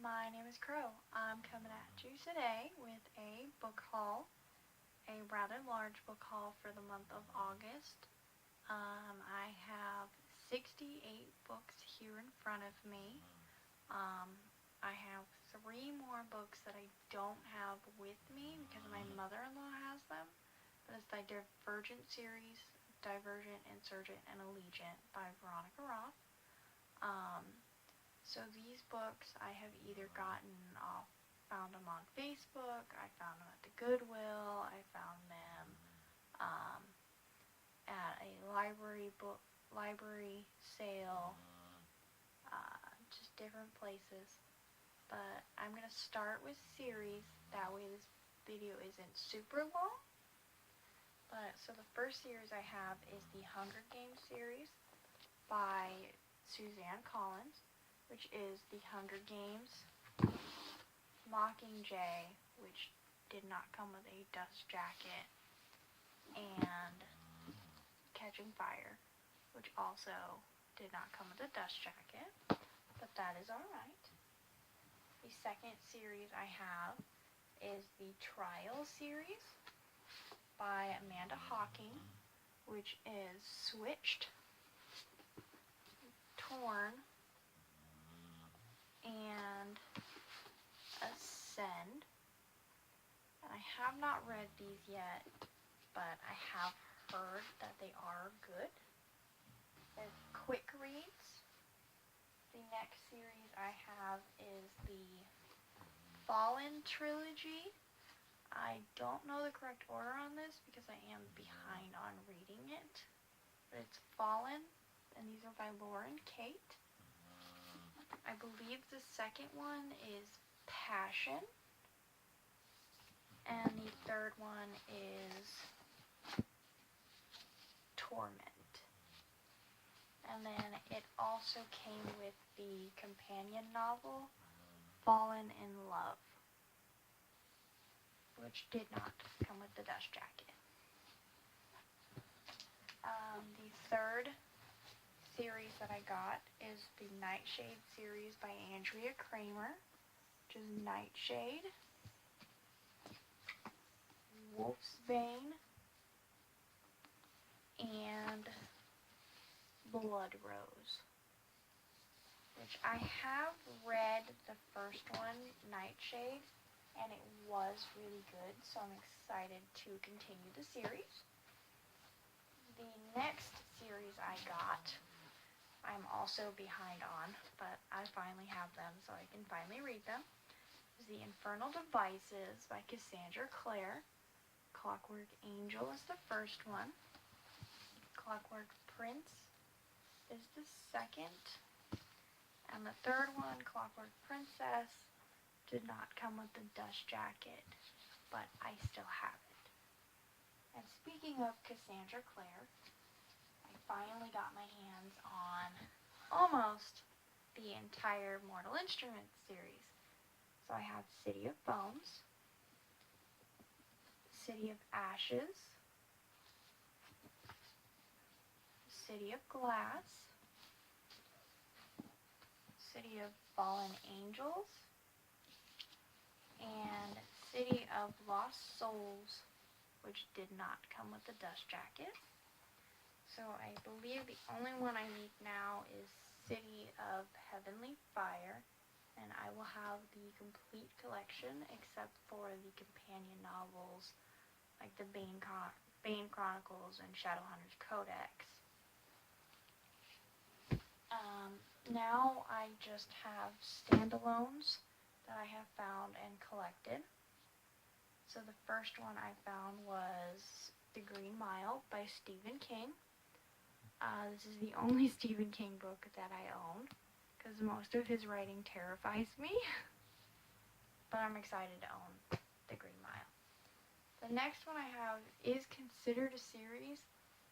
My name is Crow. I'm coming at you today with a book haul, a rather large book haul for the month of August. I have 68 books here in front of me. I have 3 more books that I don't have with me because my mother-in-law has them, but it's the Divergent series, Divergent, Insurgent, and Allegiant by Veronica Roth. So these books I have either found them on Facebook, I found them at the Goodwill, I found them at a library sale, just different places. But I'm going to start with series, that way this video isn't super long. So the first series I have is the Hunger Games series by Suzanne Collins, which is the Hunger Games, Mockingjay, which did not come with a dust jacket, and Catching Fire, which also did not come with a dust jacket, but that is alright. The second series I have is the Trial series by Amanda Hocking, which is Switched, Torn, and Ascend. And I have not read these yet, but I have heard that they are good. They're quick reads. The next series I have is the Fallen trilogy. I don't know the correct order on this because I am behind on reading it, but it's Fallen, and these are by Lauren Kate. I believe the second one is Passion, and the third one is Torment. And then it also came with the companion novel, Fallen in Love, which did not come with the dust jacket. The third series that I got is the Nightshade series by Andrea Kramer, which is Nightshade, Wolfsbane, and Blood Rose, which I have read the first one, Nightshade, and it was really good, so I'm excited to continue the series. The next series I got, I'm also behind on, but I finally have them, so I can finally read them, is The Infernal Devices by Cassandra Clare. Clockwork Angel is the first one. Clockwork Prince is the second. And the third one, Clockwork Princess, did not come with the dust jacket, but I still have it. And speaking of Cassandra Clare, I finally got my hands on almost the entire Mortal Instruments series. So I have City of Bones, City of Ashes, City of Glass, City of Fallen Angels, and City of Lost Souls, which did not come with the dust jacket. So I believe the only one I need now is City of Heavenly Fire, and I will have the complete collection except for the companion novels like the Bane Chronicles and Shadowhunters Codex. Now I just have standalones that I have found and collected. So the first one I found was The Green Mile by Stephen King. This is the only Stephen King book that I own, because most of his writing terrifies me. But I'm excited to own The Green Mile. The next one I have is considered a series,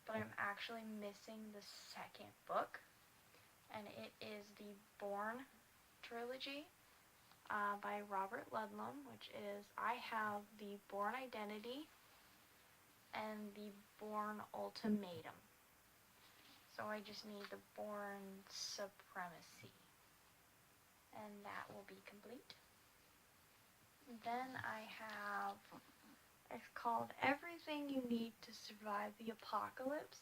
but I'm actually missing the second book. And it is the Bourne trilogy by Robert Ludlum, which is, I have the Bourne Identity and the Bourne Ultimatum. So I just need the Bourne Supremacy. And that will be complete. Then I have, it's called Everything You Need to Survive the Apocalypse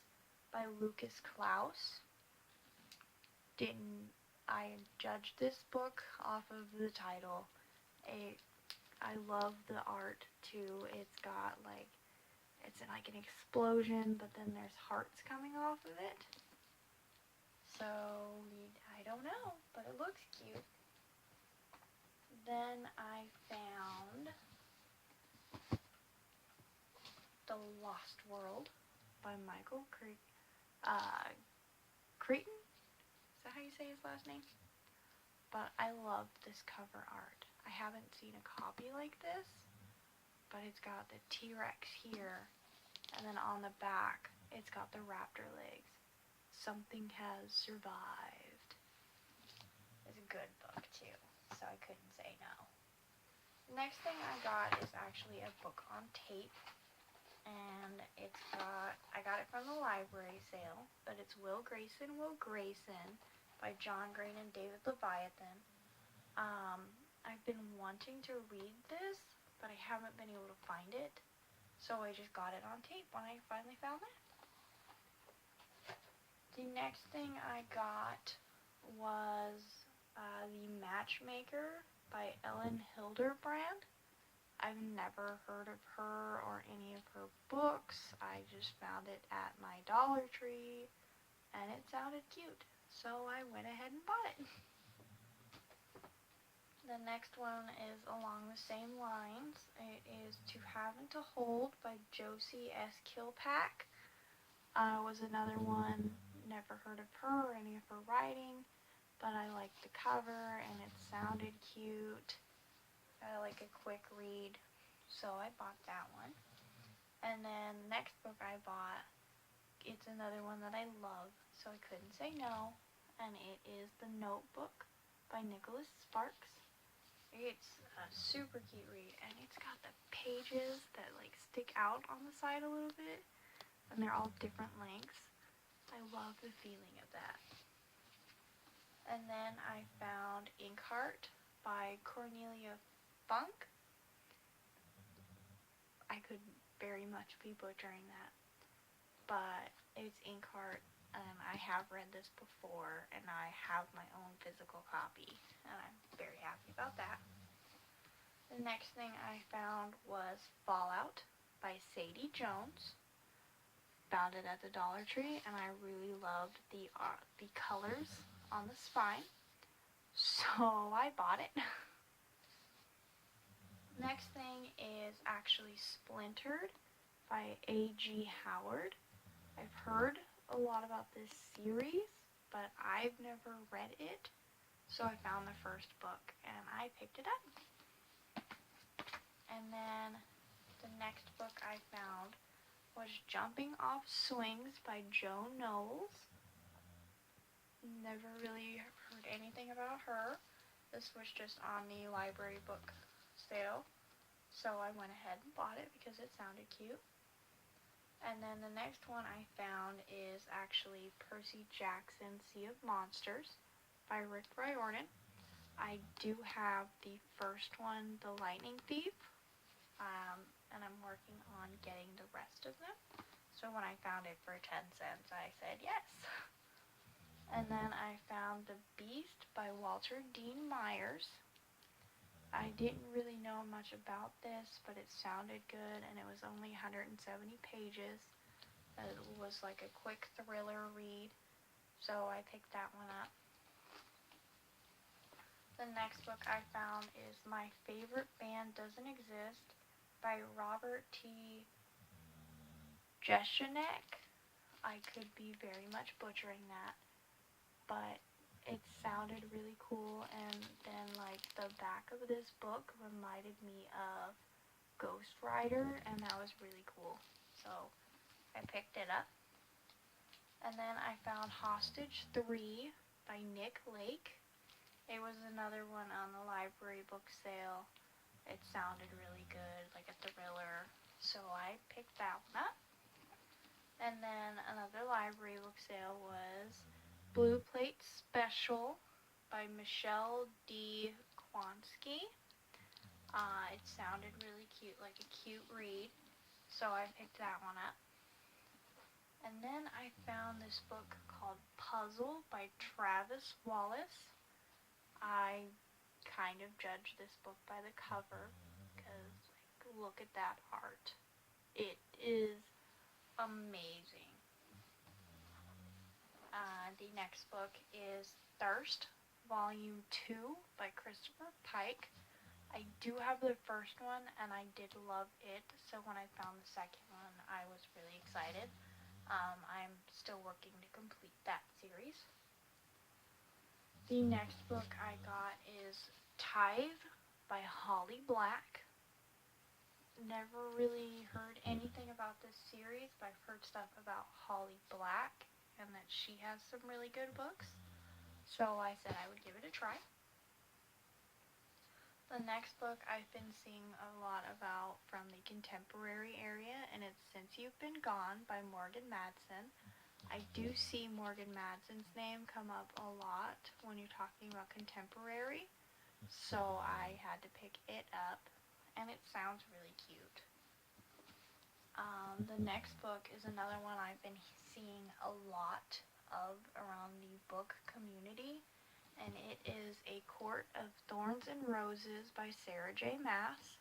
by Lucas Klaus. I judged this book off of the title. I love the art too. It's got it's like an explosion, but then there's hearts coming off of it. So, I don't know, but it looks cute. Then I found The Lost World by Michael Crichton? Is that how you say his last name? But I love this cover art. I haven't seen a copy like this, but it's got the T-Rex here, and then on the back, it's got the raptor legs. Something has survived. It's a good book, too, so I couldn't say no. The next thing I got is actually a book on tape, and I got it from the library sale, but it's Will Grayson by John Green and David Leviathan. I've been wanting to read this, but I haven't been able to find it, so I just got it on tape when I finally found it. The next thing I got was The Matchmaker by Ellen Hilderbrand. I've never heard of her or any of her books. I just found it at my Dollar Tree, and it sounded cute, so I went ahead and bought it. The next one is along the same lines. It is To Have and to Hold by Josie S. Kilpack. Was another one, never heard of her or any of her writing, but I liked the cover and it sounded cute. I like a quick read, so I bought that one. And then the next book I bought, it's another one that I love, so I couldn't say no, and it is The Notebook by Nicholas Sparks. It's a super cute read, and it's got the pages that stick out on the side a little bit, and they're all different lengths. I love the feeling of that. And then I found Inkheart by Cornelia Funk. I could very much be butchering that, but it's Inkheart, and I have read this before, and I have my own physical copy, and I'm very happy about that. The next thing I found was Fallout by Sadie Jones. Found it at the Dollar Tree, and I really loved the colors on the spine, so I bought it. Next thing is actually Splintered by A.G. Howard. I've heard a lot about this series, but I've never read it, so I found the first book, and I picked it up. And then the next book I found was Jumping Off Swings by Jo Knowles. Never really heard anything about her. This was just on the library book sale, so I went ahead and bought it because it sounded cute. And then the next one I found is actually Percy Jackson's Sea of Monsters by Rick Riordan. I do have the first one, The Lightning Thief, and I'm working on getting the rest of them. So when I found it for 10 cents, I said yes. And then I found The Beast by Walter Dean Myers. I didn't really know much about this, but it sounded good, and it was only 170 pages. It was like a quick thriller read, so I picked that one up. The next book I found is My Favorite Band Doesn't Exist by Robert T. Jeshenek. I could be very much butchering that, but it sounded really cool, and then the back of this book reminded me of Ghost Rider, and that was really cool, so I picked it up. And then I found Hostage 3 by Nick Lake. It was another one on the library book sale. It sounded really good, like a thriller, so I picked that one up. And then another library book sale was Blue Plate Special by Michelle D. Swansky. It sounded really cute, like a cute read, so I picked that one up. And then I found this book called Puzzle by Travis Wallace. I kind of judge this book by the cover, because, like, look at that art. It is amazing. The next book is Thirst, Volume 2 by Christopher Pike. I do have the first one, and I did love it, so when I found the second one, I was really excited. I'm still working to complete that series. The next book I got is Tithe by Holly Black. Never really heard anything about this series, but I've heard stuff about Holly Black and that she has some really good books. So I said I would give it a try. The next book I've been seeing a lot about from the contemporary area, and it's Since You've Been Gone by Morgan Madsen. I do see Morgan Madsen's name come up a lot when you're talking about contemporary, so I had to pick it up, and it sounds really cute. The next book is another one I've been seeing a lot of around the book community, and it is A Court of Thorns and Roses by Sarah J. Maas.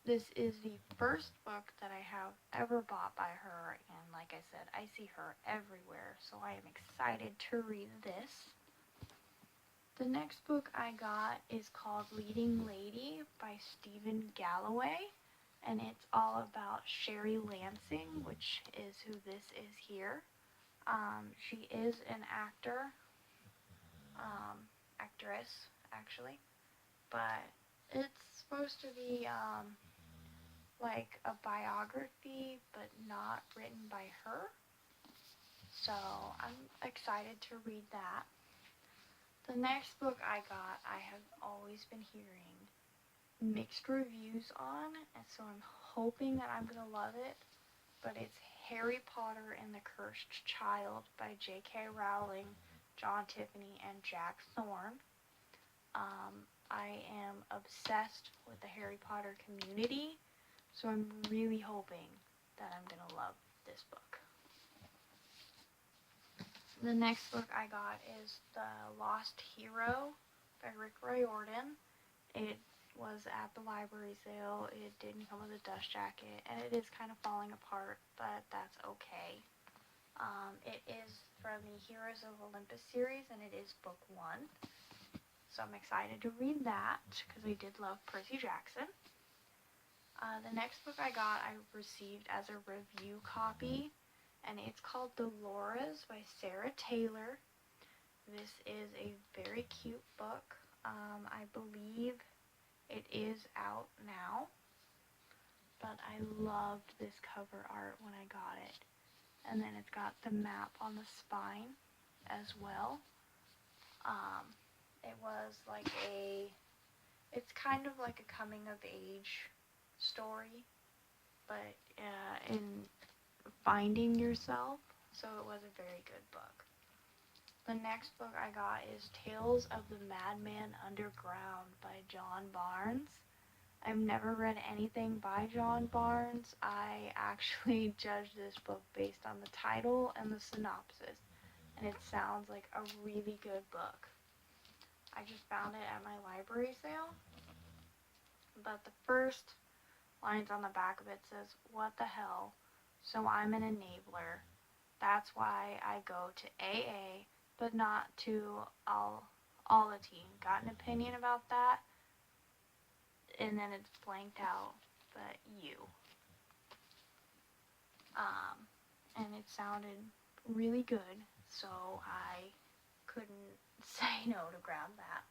This is the first book that I have ever bought by her, and like I said, I see her everywhere, so I am excited to read this. The next book I got is called Leading Lady by Stephen Galloway, and it's all about Sherry Lansing, which is who this is here. She is an actress, actually, but it's supposed to be, like a biography, but not written by her, so I'm excited to read that. The next book I got, I have always been hearing mixed reviews on, and so I'm hoping that I'm going to love it, but it's Harry Potter and the Cursed Child by J.K. Rowling, John Tiffany, and Jack Thorne. I am obsessed with the Harry Potter community, so I'm really hoping that I'm going to love this book. The next book I got is The Lost Hero by Rick Riordan. It was at the library sale. It didn't come with a dust jacket, and it is kind of falling apart, but that's okay. It is from the Heroes of Olympus series, and it is book 1. So I'm excited to read that, because I did love Percy Jackson. The next book I got, I received as a review copy, and it's called Dolores by Sarah Taylor. This is a very cute book. I believe it is out now, but I loved this cover art when I got it. And then it's got the map on the spine as well. It was like it's kind of like a coming of age story, but in finding yourself, so it was a very good book. The next book I got is Tales of the Madman Underground by John Barnes. I've never read anything by John Barnes. I actually judged this book based on the title and the synopsis, and it sounds like a really good book. I just found it at my library sale, but the first lines on the back of it says, "What the hell? So I'm an enabler. That's why I go to AA, but not to Alateen. Got an opinion about that?" And then it's blanked out, but you. And it sounded really good, so I couldn't say no to grab that.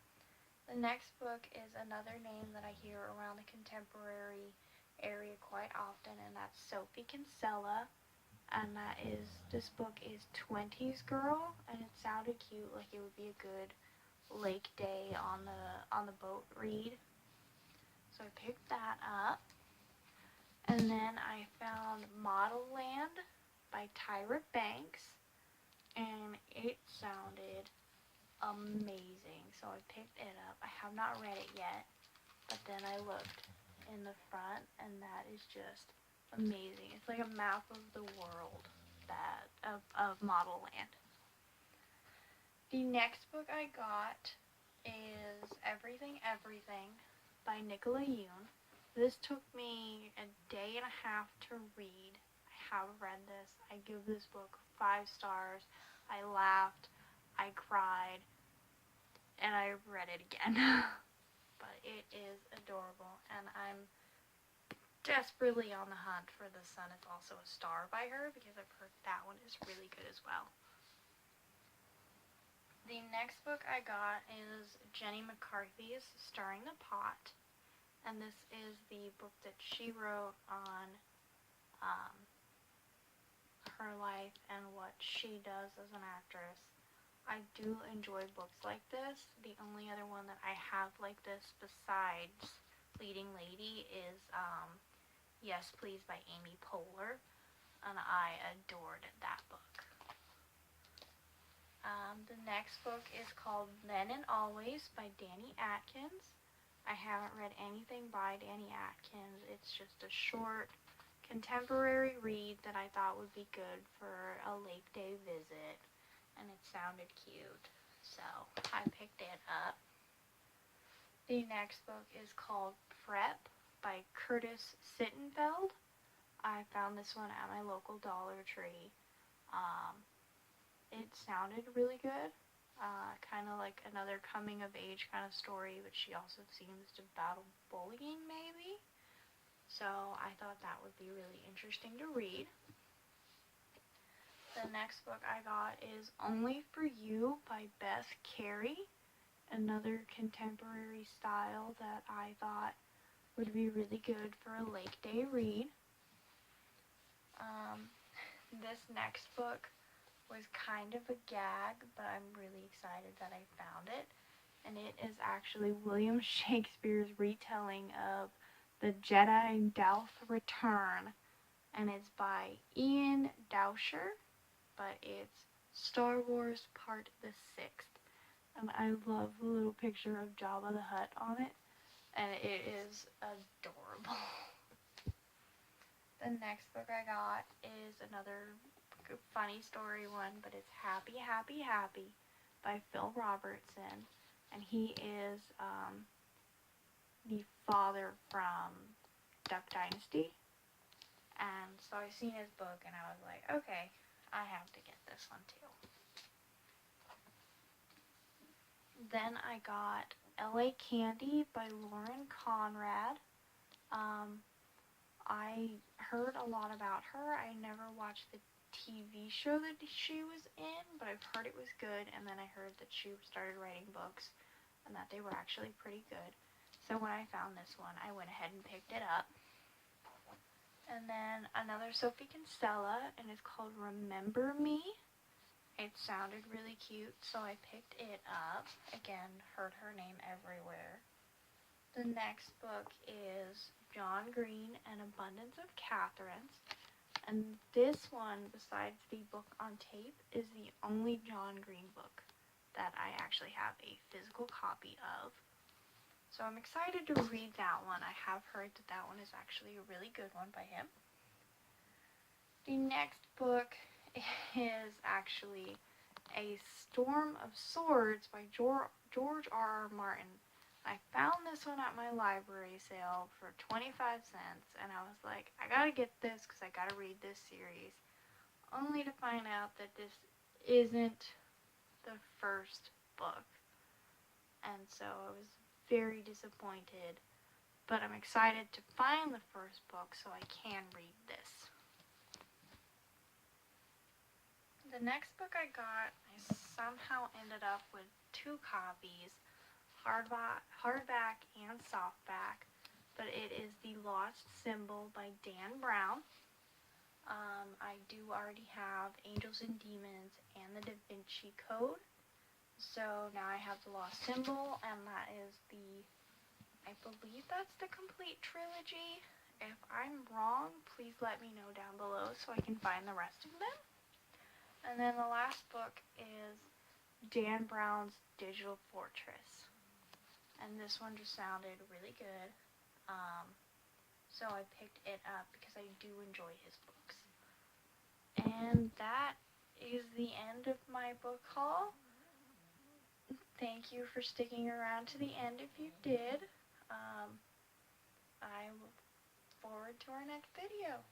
The next book is another name that I hear around the contemporary area quite often, and that's Sophie Kinsella. And this book is 20s Girl, and it sounded cute, like it would be a good lake day on the boat read. So I picked that up. And then I found Model Land by Tyra Banks, and it sounded amazing. So I picked it up. I have not read it yet, but then I looked in the front, and that is just amazing. It's like a map of the world of Model Land. The next book I got is Everything Everything by Nicola Yoon. This took me a day and a half to read. I have read this. I give this book 5 stars. I laughed, I cried, and I read it again. But it is adorable, and I'm desperately on the hunt for The Sun Is Also a Star by her, because I've heard that one is really good as well. The next book I got is Jenny McCarthy's Stirring the Pot, and this is the book that she wrote on her life and what she does as an actress. I do enjoy books like this. The only other one that I have like this besides Leading Lady is Yes Please by Amy Poehler, and I adored that book. The next book is called Then and Always by Danny Atkins. I haven't read anything by Danny Atkins. It's just a short contemporary read that I thought would be good for a lake day visit, and it sounded cute, so I picked it up. The next book is called Prep by Curtis Sittenfeld. I found this one at my local Dollar Tree. It sounded really good, kind of like another coming of age kind of story, but she also seems to battle bullying maybe. So I thought that would be really interesting to read. The next book I got is Only for You by Beth Carey, another contemporary style that I thought would be really good for a lake day read. This next book was kind of a gag, but I'm really excited that I found it. And it is actually William Shakespeare's retelling of The Jedi Douth Return. And it's by Ian Dowsher, but it's Star Wars Part the 6th. And I love the little picture of Jabba the Hutt on it, and it is adorable. The next book I got is another funny story one, but it's Happy, Happy, Happy by Phil Robertson, and he is the father from Duck Dynasty, and so I seen his book, and I was like, okay, I have to get this one too. Then I got L.A. Candy by Lauren Conrad. I heard a lot about her. I never watched the TV show that she was in, but I've heard it was good, and then I heard that she started writing books and that they were actually pretty good. So when I found this one, I went ahead and picked it up. And then another Sophie Kinsella, and it's called Remember Me. It sounded really cute, so I picked it up. Again, heard her name everywhere. The next book is John Green, An Abundance of Catherines. And this one, besides the book on tape, is the only John Green book that I actually have a physical copy of. So I'm excited to read that one. I have heard that that one is actually a really good one by him. The next book is actually A Storm of Swords by George R.R. Martin. I found this one at my library sale for 25 cents, and I was like, I gotta get this because I gotta read this series, only to find out that this isn't the first book, and so I was very disappointed, but I'm excited to find the first book so I can read this. The next book I got, I somehow ended up with 2 copies, hardback and softback, but it is The Lost Symbol by Dan Brown. I do already have Angels and Demons and the Da Vinci Code, so now I have The Lost Symbol, and that is I believe that's the complete trilogy. If I'm wrong, please let me know down below so I can find the rest of them. And then the last book is Dan Brown's Digital Fortress. And this one just sounded really good. So I picked it up because I do enjoy his books. And that is the end of my book haul. Thank you for sticking around to the end if you did. I look forward to our next video.